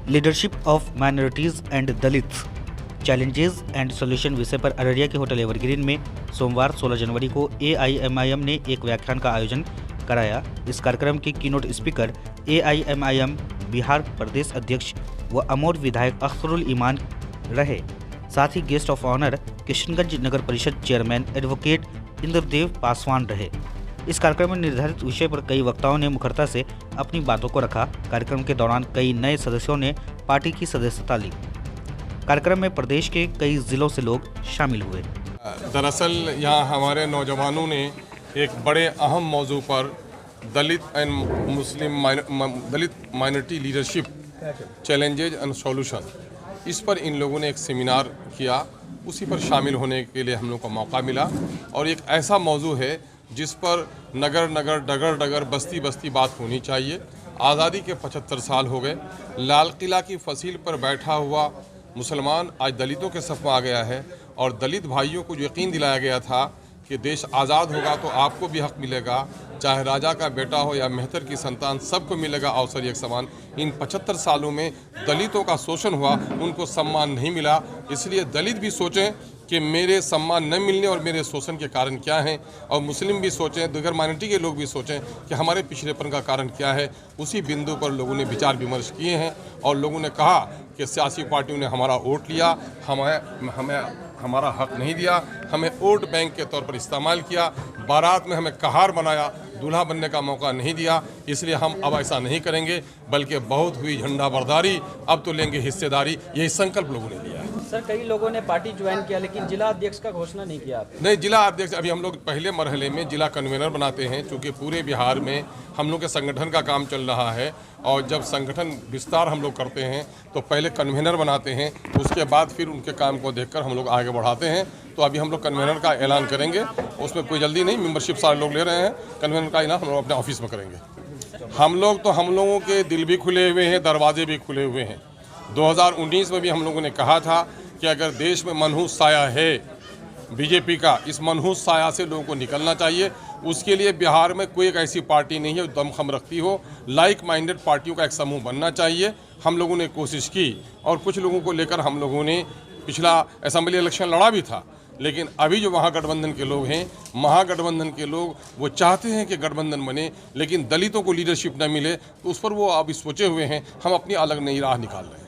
Leadership of minorities and Dalits challenges and solution विषय पर अररिया के होटल एवरग्रीन में सोमवार 16 जनवरी को AIMIM ने एक व्याख्यान का आयोजन कराया। इस कार्यक्रम के कीनोट स्पीकर AIMIM बिहार प्रदेश अध्यक्ष व अमोर विधायक अख्तरुल ईमान रहे। साथ ही गेस्ट ऑफ ऑनर किशनगंज नगर परिषद चेयरमैन एडवोकेट इंद्रदेव पासवान रहे। इस कार्यक्रम में निर्धारित विषय पर कई वक्ताओं ने मुखरता से अपनी बातों को रखा। कार्यक्रम के दौरान कई नए सदस्यों ने पार्टी की सदस्यता ली। कार्यक्रम में प्रदेश के कई जिलों से लोग शामिल हुए। दरअसल यहाँ हमारे नौजवानों ने एक बड़े अहम मौजू पर Dalit minority leadership challenges and solution, इस पर इन लोगों ने एक सेमिनार किया। उसी पर शामिल होने के लिए हम लोग को मौका मिला और एक ऐसा मौजू है जिस पर नगर नगर डगर डगर बस्ती बस्ती बात होनी चाहिए। आज़ादी के 75 साल हो गए। लाल किला की फसील पर बैठा हुआ मुसलमान आज दलितों के सफ़ में आ गया है और दलित भाइयों को यकीन दिलाया गया था कि देश आज़ाद होगा तो आपको भी हक मिलेगा, चाहे राजा का बेटा हो या मेहतर की संतान, सबको मिलेगा अवसर एक समान। इन 75 सालों में दलितों का शोषण हुआ, उनको सम्मान नहीं मिला। इसलिए दलित भी सोचें कि मेरे सम्मान न मिलने और मेरे शोषण के कारण क्या हैं, और मुस्लिम भी सोचें, दीगर माइनॉरिटी के लोग भी सोचें कि हमारे पिछड़ेपन का कारण क्या है। उसी बिंदु पर लोगों ने विचार विमर्श किए हैं और लोगों ने कहा कि सियासी पार्टियों ने हमारा वोट लिया, हमें हमारा हक नहीं दिया, हमें वोट बैंक के तौर पर इस्तेमाल किया, बारात में हमें कहार बनाया, दूल्हा बनने का मौका नहीं दिया। इसलिए हम अब ऐसा नहीं करेंगे, बल्कि बहुत हुई झंडा बरदारी, अब तो लेंगे हिस्सेदारी। यही संकल्प लोगों ने लिया है। सर, कई लोगों ने पार्टी ज्वाइन किया लेकिन जिला अध्यक्ष का घोषणा नहीं किया आपने। नहीं, जिला अध्यक्ष अभी हम लोग पहले मरहले में जिला कन्वेनर बनाते हैं, क्योंकि पूरे बिहार में हम लोग के संगठन का काम चल रहा है और जब संगठन विस्तार हम लोग करते हैं तो पहले कन्वेनर बनाते हैं, उसके बाद फिर उनके काम को देखकर हम लोग आगे बढ़ाते हैं। तो अभी हम लोग कन्वेनर का ऐलान करेंगे, उसमें कोई जल्दी नहीं, मेंबरशिप सारे लोग ले रहे हैं। कन्वेनर का ऐलान हम लोग अपने ऑफिस में करेंगे। हम लोगों के दिल भी खुले हुए हैं, दरवाजे भी खुले हुए हैं। 2019 में भी हम लोगों ने कहा था कि अगर देश में मनहूस साया है बीजेपी का, इस मनहूस साया से लोगों को निकलना चाहिए। उसके लिए बिहार में कोई एक ऐसी पार्टी नहीं है जो दमखम रखती हो। लाइक माइंडेड पार्टियों का एक समूह बनना चाहिए। हम लोगों ने कोशिश की और कुछ लोगों को लेकर हम लोगों ने पिछला असेंबली इलेक्शन लड़ा भी था, लेकिन अभी जो महागठबंधन के लोग हैं, महागठबंधन के लोग वो चाहते हैं कि गठबंधन बने, लेकिन दलितों को लीडरशिप न मिले, तो उस पर वो अभी सोचे हुए हैं। हम अपनी अलग नई राह निकाल रहे हैं।